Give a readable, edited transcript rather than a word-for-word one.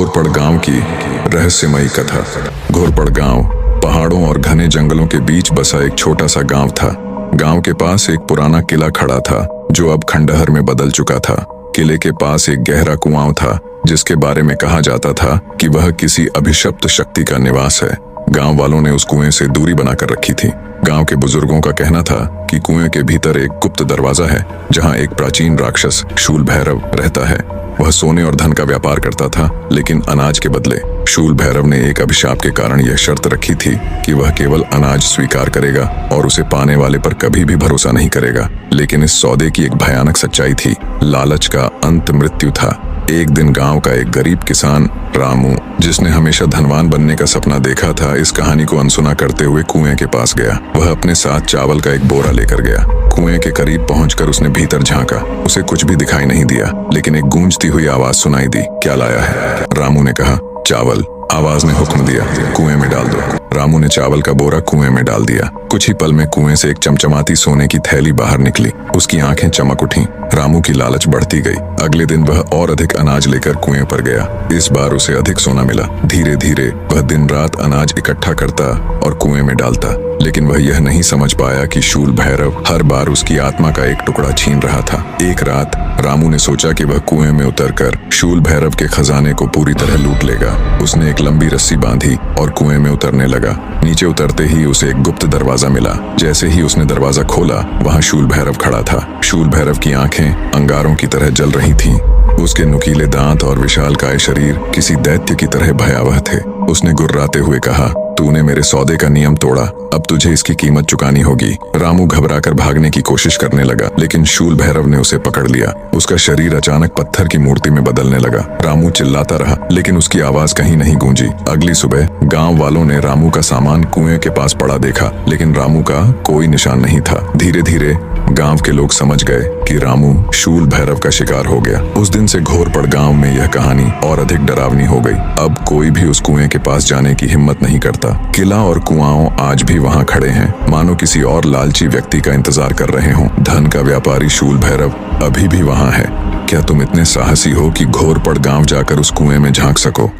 घोरपड़ गांव की रहस्यमयी कथा। घोरपड़ गांव पहाड़ों और घने जंगलों के बीच बसा एक छोटा सा गांव था। गांव के पास एक पुराना किला खड़ा था जो अब खंडहर में बदल चुका था। किले के पास एक गहरा कुआं था जिसके बारे में कहा जाता था कि वह किसी अभिशप्त शक्ति का निवास है। गांव वालों ने उस कुएं से दूरी बनाकर रखी थी। गांव के बुजुर्गों का कहना था कि कुएं के भीतर एक गुप्त दरवाजा है जहां एक प्राचीन राक्षस शूल भैरव रहता है। वह सोने और धन का व्यापार करता था, लेकिन अनाज के बदले। शूल भैरव ने एक अभिशाप के कारण यह शर्त रखी थी कि वह केवल अनाज स्वीकार करेगा और उसे पाने वाले पर कभी भी भरोसा नहीं करेगा। लेकिन इस सौदे की एक भयानक सच्चाई थी। लालच का अंत मृत्यु था। एक दिन गांव का एक गरीब किसान रामू, जिसने हमेशा धनवान बनने का सपना देखा था, इस कहानी को अनसुना करते हुए कुएं के पास गया। वह अपने साथ चावल का एक बोरा लेकर गया। कुएं के करीब पहुंचकर उसने भीतर झांका। उसे कुछ भी दिखाई नहीं दिया, लेकिन एक गूंजती हुई आवाज सुनाई दी। क्या लाया है? रामू ने कहा, चावल। आवाज ने हुक्म दिया, कुएं में डाल दो। रामू ने चावल का बोरा कुएं में डाल दिया। कुछ ही पल में कुएं से एक चमचमाती सोने की थैली बाहर निकली। उसकी आंखें चमक उठीं। रामू की लालच बढ़ती गई। अगले दिन वह और अधिक अनाज लेकर कुएं पर गया। इस बार उसे अधिक सोना मिला। धीरे धीरे वह दिन रात अनाज इकट्ठा करता और कुएं में डालता, लेकिन वह यह नहीं समझ पाया कि शूल भैरव हर बार उसकी आत्मा का एक टुकड़ा छीन रहा था। एक रात रामू ने सोचा कि वह कुएं में उतरकर शूल भैरव के खजाने को पूरी तरह लूट लेगा। उसने एक लंबी रस्सी बांधी और कुएं में उतरने लगा। नीचे उतरते ही उसे एक गुप्त दरवाजा मिला। जैसे ही उसने दरवाजा खोला, वहां शूल भैरव खड़ा था। शूल भैरव की आंखें अंगारों की तरह जल रही थीं। उसके नुकीले दांत और विशालकाय शरीर किसी दैत्य की तरह भयावह थे। उसने गुर्राते हुए कहा, तूने मेरे सौदे का नियम तोड़ा, अब तुझे इसकी कीमत चुकानी होगी। रामू घबराकर भागने की कोशिश करने लगा, लेकिन शूल भैरव ने उसे पकड़ लिया। उसका शरीर अचानक पत्थर की मूर्ति में बदलने लगा। रामू चिल्लाता रहा, लेकिन उसकी आवाज कहीं नहीं गूंजी। अगली सुबह गांव वालों ने रामू का सामान कुएं के पास पड़ा देखा, लेकिन रामू का कोई निशान नहीं था। धीरे धीरे गांव के लोग समझ गए कि रामू शूल भैरव का शिकार हो गया। उस दिन से घोरपड़ गांव में यह कहानी और अधिक डरावनी हो गई। अब कोई भी उस कुएं के पास जाने की हिम्मत नहीं करता। किला और कुआं आज भी वहां खड़े हैं, मानो किसी और लालची व्यक्ति का इंतजार कर रहे हों। धन का व्यापारी शूल भैरव अभी भी वहां है। क्या तुम इतने साहसी हो कि घोरपड़ गांव जाकर उस कुएं में झांक सको?